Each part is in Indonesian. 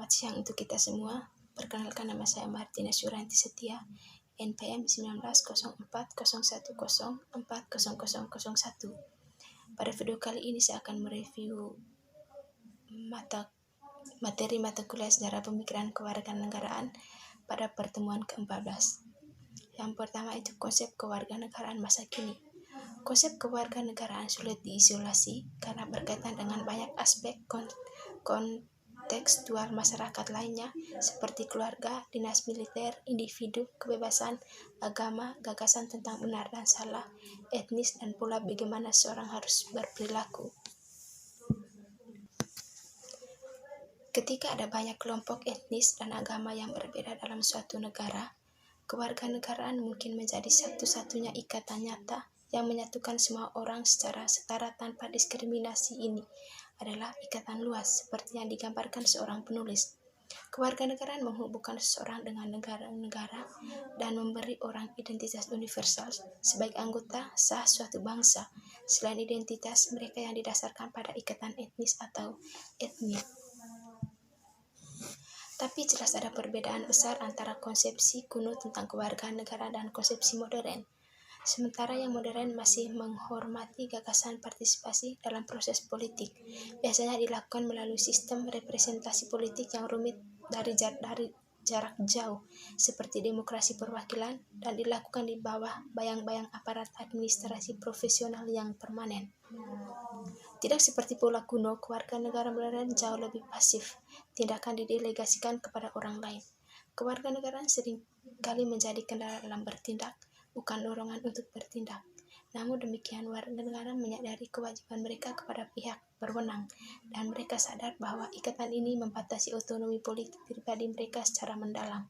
Selamat siang untuk kita semua. Perkenalkan, nama saya Martina Syuranti Setia, NPM 190401040001. Pada video kali ini saya akan mereview materi mata kuliah Sejarah Pemikiran Kewarganegaraan pada pertemuan ke-14. Yang pertama itu konsep kewarganegaraan masa kini. Konsep kewarganegaraan sulit diisolasi karena berkaitan dengan banyak aspek kontekstual masyarakat lainnya seperti keluarga, dinas militer, individu, kebebasan, agama, gagasan tentang benar dan salah, etnis, dan pula bagaimana seorang harus berperilaku. Ketika ada banyak kelompok etnis dan agama yang berbeda dalam suatu negara, kewarganegaraan mungkin menjadi satu-satunya ikatan nyata yang menyatukan semua orang secara setara tanpa diskriminasi. Ini adalah ikatan luas, seperti yang digambarkan seorang penulis. Kewarganegaraan menghubungkan seseorang dengan negara-negara dan memberi orang identitas universal sebagai anggota sah suatu bangsa, selain identitas mereka yang didasarkan pada ikatan etnis atau etnik. Tapi jelas ada perbedaan besar antara konsepsi kuno tentang kewarganegaraan dan konsepsi modern. Sementara yang modern masih menghormati gagasan partisipasi dalam proses politik, biasanya dilakukan melalui sistem representasi politik yang rumit dari jarak jauh, seperti demokrasi perwakilan, dan dilakukan di bawah bayang-bayang aparat administrasi profesional yang permanen. Tidak seperti pola kuno, kewarganegaraan modern jauh lebih pasif, tindakan didelegasikan kepada orang lain. Kewarganegaraan seringkali menjadi kendala dalam bertindak, bukan dorongan untuk bertindak. Namun demikian, warga negara menyadari kewajiban mereka kepada pihak berwenang, dan mereka sadar bahwa ikatan ini membatasi otonomi politik pribadi mereka secara mendalam.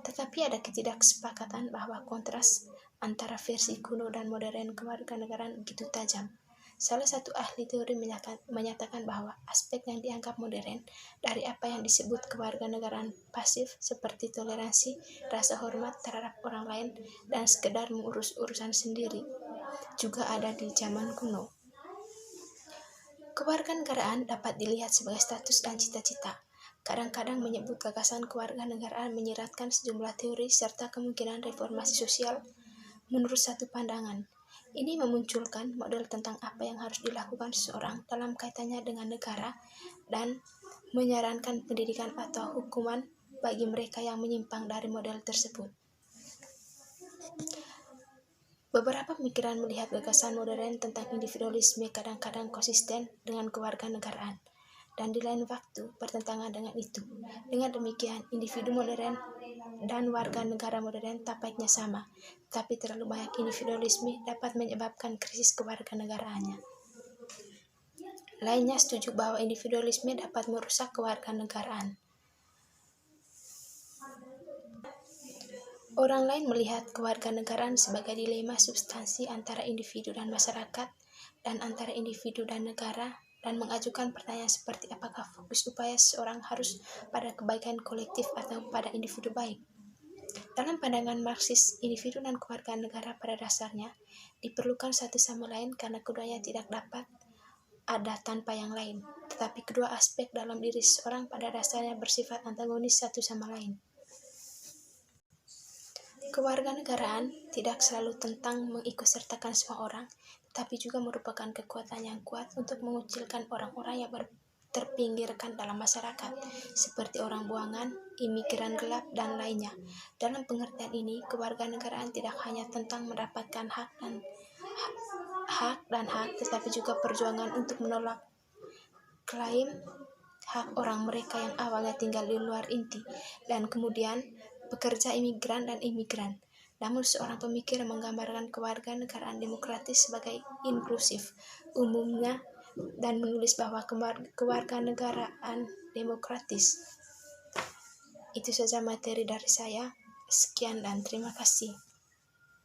Tetapi ada ketidaksepakatan bahwa kontras antara versi kuno dan modern kewarganegaraan begitu tajam. Salah satu ahli teori menyatakan bahwa aspek yang dianggap modern dari apa yang disebut kewarganegaraan pasif seperti toleransi, rasa hormat terhadap orang lain, dan sekedar mengurus urusan sendiri juga ada di zaman kuno. Kewarganegaraan dapat dilihat sebagai status dan cita-cita. Kadang-kadang menyebut gagasan kewarganegaraan menyiratkan sejumlah teori serta kemungkinan reformasi sosial menurut satu pandangan. Ini memunculkan model tentang apa yang harus dilakukan seseorang dalam kaitannya dengan negara dan menyarankan pendidikan atau hukuman bagi mereka yang menyimpang dari model tersebut. Beberapa pemikiran melihat gagasan modern tentang individualisme kadang-kadang konsisten dengan kewarganegaraan, dan di lain waktu bertentangan dengan itu. Dengan demikian, individu modern dan warga negara modern tampaknya sama, tapi terlalu banyak individualisme dapat menyebabkan krisis kewarganegaraannya. Lainnya setuju bahwa individualisme dapat merusak kewarganegaraan. Orang lain melihat kewarganegaraan sebagai dilema substansi antara individu dan masyarakat, dan antara individu dan negara, dan mengajukan pertanyaan seperti apakah fokus upaya seseorang harus pada kebaikan kolektif atau pada individu baik. Dalam pandangan Marxis, individu dan kewarganegara pada dasarnya diperlukan satu sama lain karena keduanya tidak dapat ada tanpa yang lain, tetapi kedua aspek dalam diri seseorang pada dasarnya bersifat antagonis satu sama lain. Kewarganegaraan tidak selalu tentang mengikutsertakan semua orang, tetapi juga merupakan kekuatan yang kuat untuk mengucilkan orang-orang yang terpinggirkan dalam masyarakat, seperti orang buangan, imigran gelap, dan lainnya. Dalam pengertian ini, kewarganegaraan tidak hanya tentang mendapatkan hak, tetapi juga perjuangan untuk menolak klaim hak orang mereka yang awalnya tinggal di luar inti, dan kemudian pekerja imigran dan imigran. Namun seorang pemikir menggambarkan kewarganegaraan demokratis sebagai inklusif umumnya dan menulis bahwa kewarganegaraan demokratis. Itu saja materi dari saya. Sekian dan terima kasih.